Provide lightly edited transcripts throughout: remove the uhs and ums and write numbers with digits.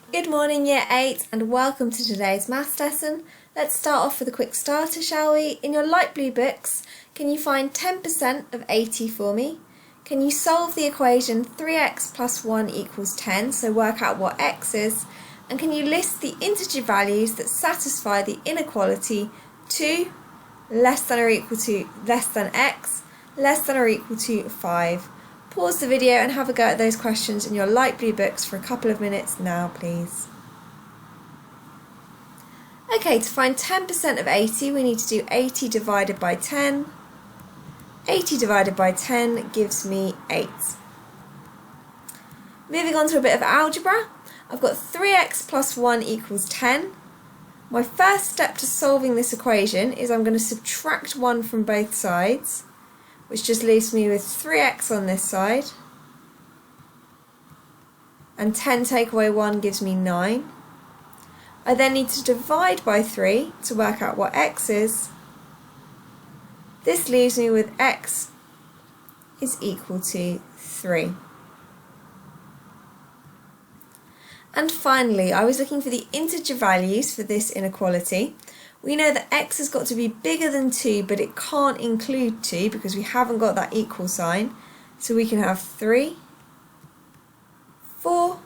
Good morning Year 8 and welcome to today's maths lesson. Let's start off with a quick starter, shall we? In your light blue books, can you find 10% of 80 for me? Can you solve the equation 3x plus 1 equals 10, so work out what x is? And can you list the integer values that satisfy the inequality 2 less than or equal to less than x less than or equal to 5? Pause the video and have a go at those questions in your light blue books for a couple of minutes now, please. Okay, to find 10% of 80, we need to do 80 divided by 10. 80 divided by 10 gives me 8. Moving on to a bit of algebra, I've got 3x plus 1 equals 10. My first step to solving this equation is I'm going to subtract 1 from both sides, which just leaves me with 3x on this side, and 10 take away 1 gives me 9. I then need to divide by 3 to work out what x is. This leaves me with x is equal to 3. And finally, I was looking for the integer values for this inequality. We know that x has got to be bigger than 2, but it can't include 2 because we haven't got that equal sign. So we can have 3, 4,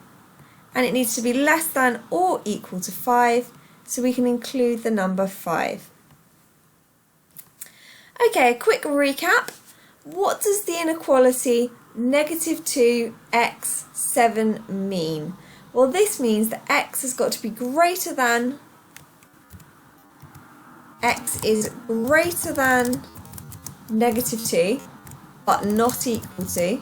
and it needs to be less than or equal to 5, so we can include the number 5. Okay, a quick recap. What does the inequality negative 2x 7 mean? Well, this means that x has got to be greater than x is greater than negative 2, but not equal to.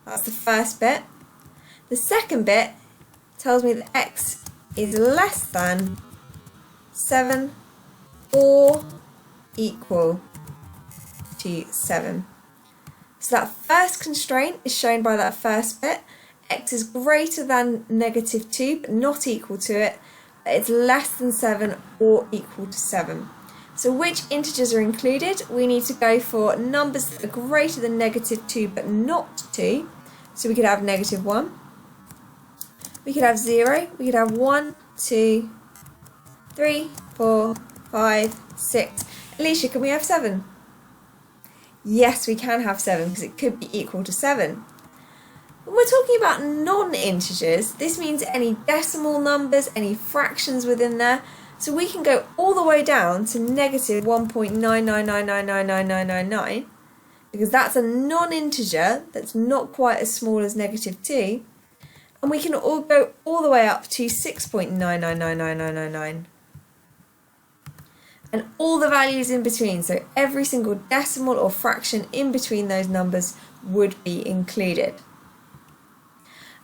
That's the first bit. The second bit tells me that x is less than 7 or equal to 7. So that first constraint is shown by that first bit. X is greater than negative 2, but not equal to it. It's less than 7 or equal to 7. So which integers are included? We need to go for numbers that are greater than negative 2 but not 2. So we could have negative 1. We could have 0. We could have 1, 2, 3, 4, 5, 6. Alicia, can we have 7? Yes, we can have 7 because it could be equal to 7. When we're talking about non-integers, this means any decimal numbers, any fractions within there. So we can go all the way down to negative 1.999999999, because that's a non-integer that's not quite as small as negative 2. And we can all go all the way up to 6.9999999. And all the values in between, so every single decimal or fraction in between those numbers would be included.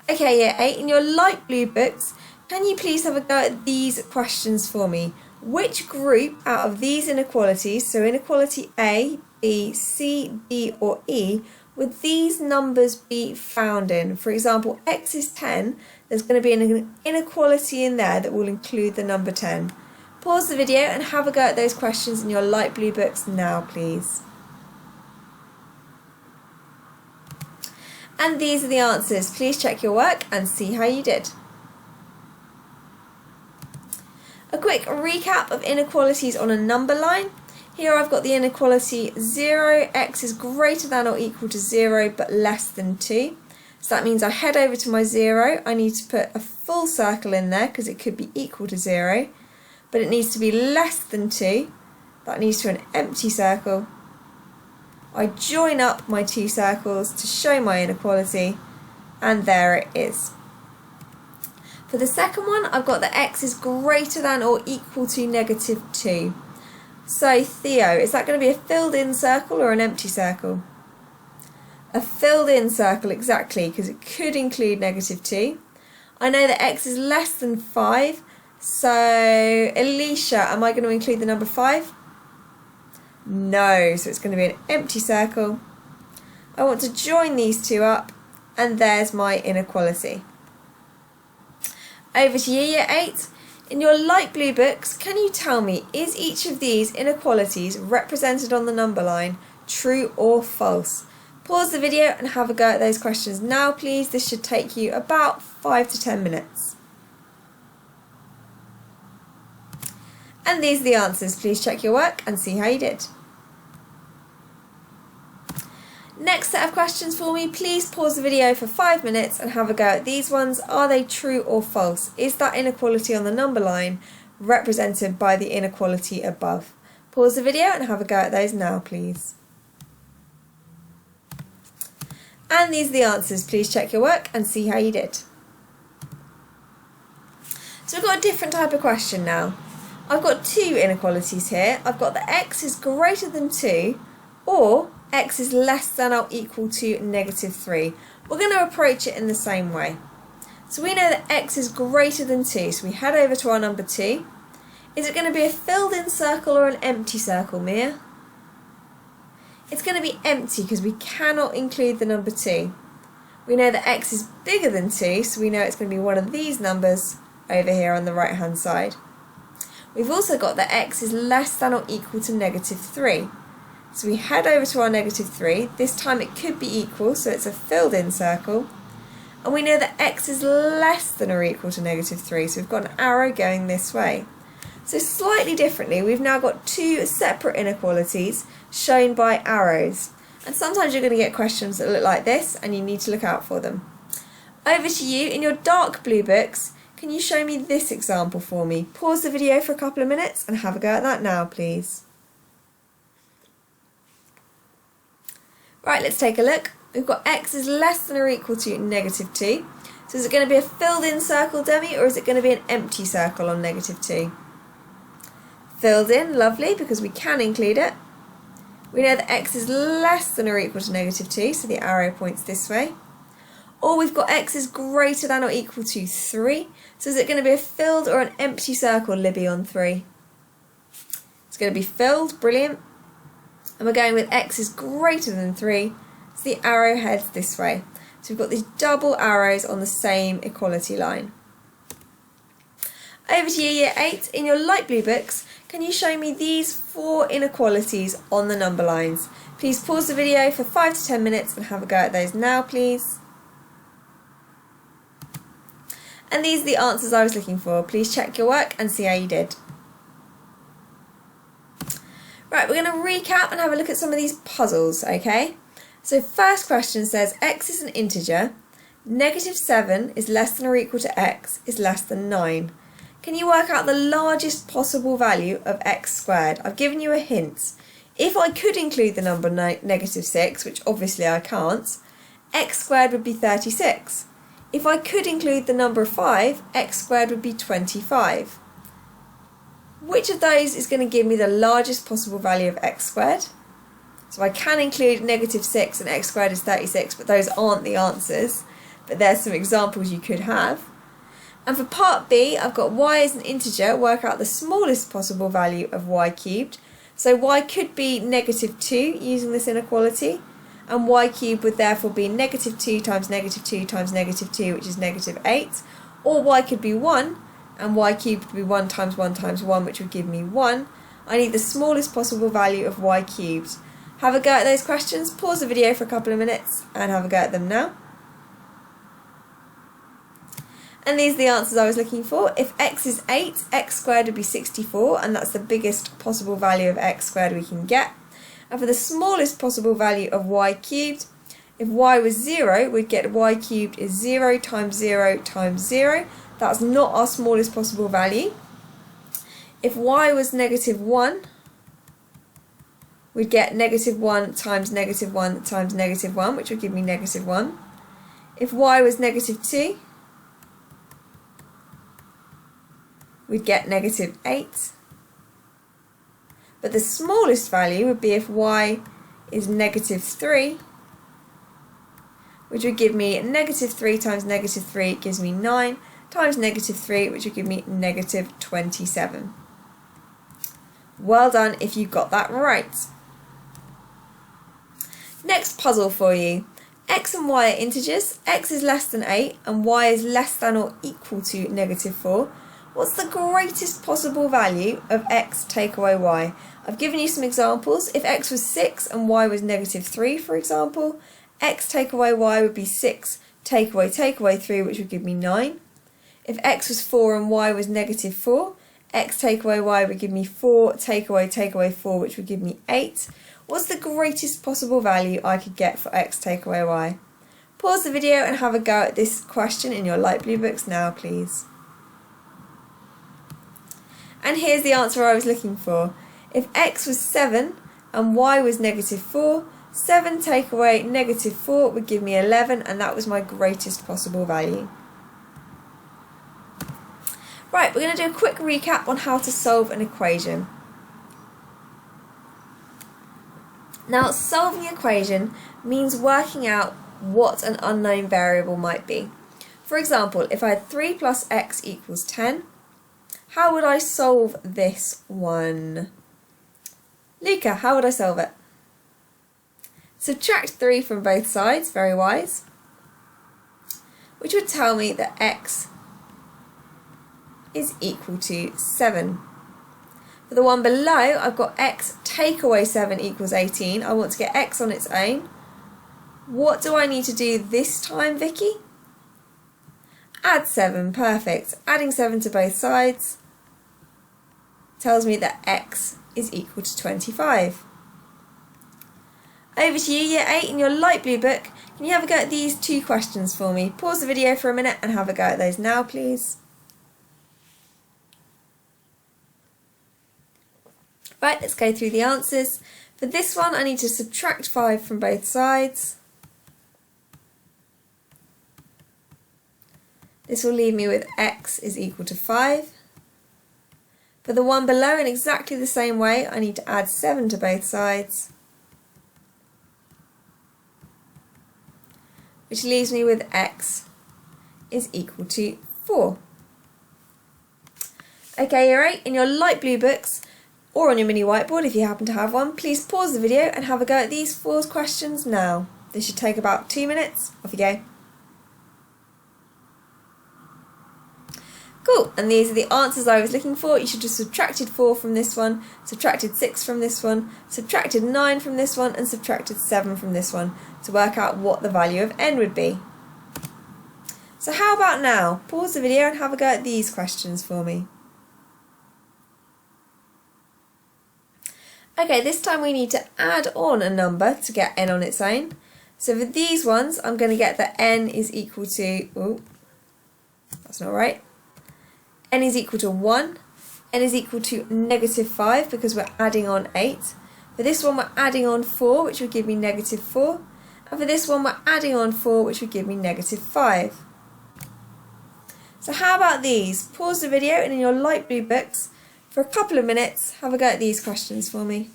Okay, Year 8, in your light blue books, can you please have a go at these questions for me? Which group out of these inequalities, so inequality A, B, C, D or E, would these numbers be found in? For example, x is 10, there's going to be an inequality in there that will include the number 10. Pause the video and have a go at those questions in your light blue books now, please. And these are the answers. Please check your work and see how you did. A quick recap of inequalities on a number line. Here I've got the inequality 0, x is greater than or equal to 0 but less than 2. So that means I head over to my 0. I need to put a full circle in there because it could be equal to 0. But it needs to be less than 2. That needs to be an empty circle. I join up my two circles to show my inequality, and there it is. For the second one, I've got that x is greater than or equal to negative 2. So Theo, is that going to be a filled in circle or an empty circle? A filled in circle, exactly, because it could include negative 2. I know that x is less than 5, so Alicia, am I going to include the number 5? No, so it's going to be an empty circle. I want to join these two up, and there's my inequality. Over to Year 8. In your light blue books, can you tell me, is each of these inequalities represented on the number line true or false? Pause the video and have a go at those questions now, please. This should take you about 5 to 10 minutes. And these are the answers. Please check your work and see how you did. Next set of questions for me. Please pause the video for 5 minutes and have a go at these ones. Are they true or false? Is that inequality on the number line represented by the inequality above? Pause the video and have a go at those now, please. And these are the answers. Please check your work and see how you did. So we've got a different type of question now. I've got two inequalities here. I've got that x is greater than 2 or x is less than or equal to -3. We're going to approach it in the same way. So we know that x is greater than 2, so we head over to our number 2. Is it going to be a filled in circle or an empty circle, Mia? It's going to be empty because we cannot include the number 2. We know that x is bigger than 2, so we know it's going to be one of these numbers over here on the right hand side. We've also got that x is less than or equal to -3. So we head over to our -3. This time it could be equal, so it's a filled in circle. And we know that x is less than or equal to -3, so we've got an arrow going this way. So slightly differently, we've now got two separate inequalities shown by arrows. And sometimes you're going to get questions that look like this, and you need to look out for them. Over to you. In your dark blue books, can you show me this example for me? Pause the video for a couple of minutes and have a go at that now, please. Right, let's take a look. We've got x is less than or equal to -2. So is it going to be a filled in circle, Demi, or is it going to be an empty circle on -2? Filled in, lovely, because we can include it. We know that x is less than or equal to -2, so the arrow points this way. Or we've got x is greater than or equal to 3. So is it going to be a filled or an empty circle, Libby, on 3? It's going to be filled, brilliant. And we're going with x is greater than 3, so the arrow heads this way. So we've got these double arrows on the same equality line. Over to you, Year 8. In your light blue books, can you show me these 4 inequalities on the number lines? Please pause the video for 5 to 10 minutes and have a go at those now, please. And these are the answers I was looking for. Please check your work and see how you did. Right, we're going to recap and have a look at some of these puzzles, okay? So first question says x is an integer, -7 is less than or equal to x is less than 9. Can you work out the largest possible value of x squared? I've given you a hint. If I could include the number -6, which obviously I can't, x squared would be 36. If I could include the number 5, x squared would be 25. Which of those is going to give me the largest possible value of x squared? So I can include -6 and x squared is 36, but those aren't the answers. But there's some examples you could have. And for part B, I've got y as an integer, work out the smallest possible value of y cubed. So y could be -2 using this inequality, and y cubed would therefore be -2 times -2 times -2, which is -8. Or y could be 1, and y cubed would be 1 times 1 times 1, which would give me 1. I need the smallest possible value of y cubed. Have a go at those questions, pause the video for a couple of minutes, and have a go at them now. And these are the answers I was looking for. If x is 8, x squared would be 64, and that's the biggest possible value of x squared we can get. And for the smallest possible value of y cubed, if y was 0, we'd get y cubed is 0 times 0 times 0. That's not our smallest possible value. If y was -1, we'd get -1 times -1 times -1, which would give me -1. If y was -2, we'd get -8. But the smallest value would be if y is -3, which would give me -3 times -3 gives me 9, times -3, which would give me -27. Well done if you got that right. Next puzzle for you. X and y are integers, x is less than 8 and y is less than or equal to -4. What's the greatest possible value of x take away y? I've given you some examples. If x was 6 and y was -3, for example, x take away y would be 6 take away 3, which would give me 9. If x was 4 and y was negative 4, x take away y would give me 4 take away 4, which would give me 8. What's the greatest possible value I could get for x take away y? Pause the video and have a go at this question in your light blue books now, please. And here's the answer I was looking for. If x was 7 and y was negative 4, 7 take away negative 4 would give me 11, and that was my greatest possible value. Right, we're going to do a quick recap on how to solve an equation. Now, solving an equation means working out what an unknown variable might be. For example, if I had 3 plus x equals 10, how would I solve this one? Luca, how would I solve it? Subtract 3 from both sides, very wise, which would tell me that x is equal to 7. For the one below, I've got x take away 7 equals 18. I want to get x on its own. What do I need to do this time, Vicky? Add 7, perfect. Adding 7 to both sides tells me that x is equal to 25. Over to you, Year 8, in your light blue book. Can you have a go at these two questions for me? Pause the video for a minute and have a go at those now, please. Right, let's go through the answers. For this one, I need to subtract 5 from both sides. This will leave me with x is equal to 5. For the one below, in exactly the same way, I need to add 7 to both sides, which leaves me with x is equal to 4. Okay, Year 8, in your light blue books, or on your mini whiteboard if you happen to have one, please pause the video and have a go at these 4 questions now. This should take about 2 minutes. Off you go. Cool, and these are the answers I was looking for. You should have subtracted 4 from this one, subtracted 6 from this one, subtracted 9 from this one, and subtracted 7 from this one to work out what the value of n would be. So how about now? Pause the video and have a go at these questions for me. Okay, this time we need to add on a number to get n on its own. So for these ones, I'm going to get that n is equal to, oh, that's not right. N is equal to 1, n is equal to negative 5 because we're adding on 8. For this one, we're adding on 4, which would give me negative 4. And for this one, we're adding on 4, which would give me negative 5. So how about these? Pause the video and in your light blue books, for a couple of minutes, have a go at these questions for me.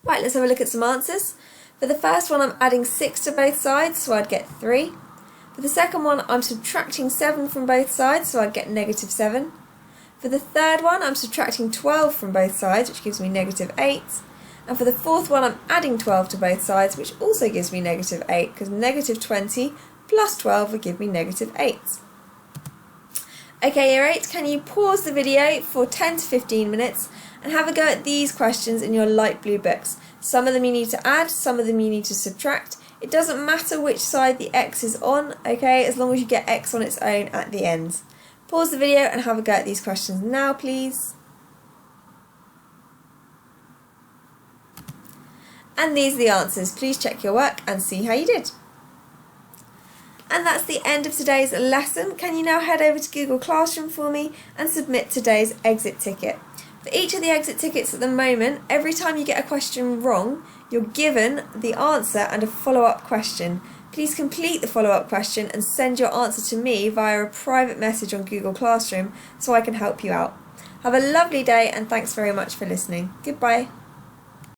Right, let's have a look at some answers. For the first one, I'm adding 6 to both sides, so I'd get 3. For the second one, I'm subtracting 7 from both sides, so I'd get negative 7. For the third one, I'm subtracting 12 from both sides, which gives me negative 8. And for the fourth one, I'm adding 12 to both sides, which also gives me negative 8, because negative 20 plus 12 would give me negative 8. Okay, Year 8, can you pause the video for 10 to 15 minutes and have a go at these questions in your light blue books? Some of them you need to add, some of them you need to subtract. It doesn't matter which side the x is on, okay, as long as you get x on its own at the end. Pause the video and have a go at these questions now, please. And these are the answers. Please check your work and see how you did. And that's the end of today's lesson. Can you now head over to Google Classroom for me and submit today's exit ticket? For each of the exit tickets at the moment, every time you get a question wrong, you're given the answer and a follow-up question. Please complete the follow-up question and send your answer to me via a private message on Google Classroom so I can help you out. Have a lovely day and thanks very much for listening. Goodbye.